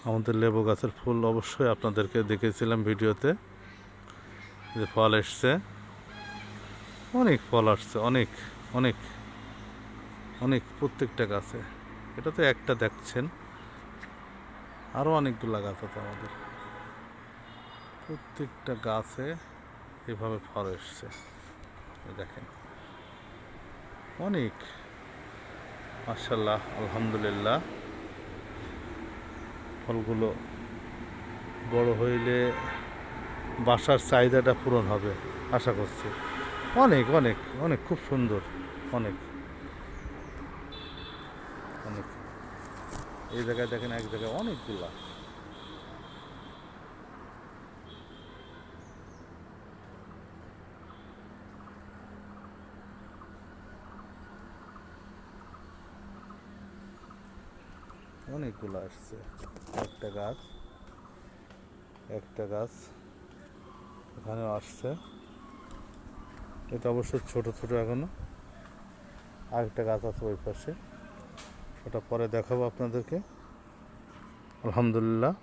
আমাদের লেবু গাছের ফুল অবশ্যই আপনাদেরকে দেখেছিলাম ভিডিওতে, যে ফল এসছে, অনেক ফল আসছে, অনেক অনেক অনেক প্রত্যেকটা গাছে। এটা তো একটা দেখছেন, আরও অনেকগুলো গাছ আছে আমাদের, প্রত্যেকটা গাছে এভাবে ফল এসছে। দেখেন অনেক, মাশাআল্লাহ, আলহামদুলিল্লাহ। ফলগুলো বড় হইলে বাসার চাহিদাটা পূরণ হবে আশা করছি। অনেক অনেক অনেক খুব সুন্দর, অনেক অনেক। এই জায়গায় দেখেন, এক জায়গায় অনেকগুলা, অনেকগুলো আসছে। একটা গাছ এখানেও আসছে। এটা অবশ্য ছোট ছোট এখনো। আরেকটা গাছ আছে ওই পাশে, ওটা পরে দেখাবো আপনাদেরকে। আলহামদুলিল্লাহ।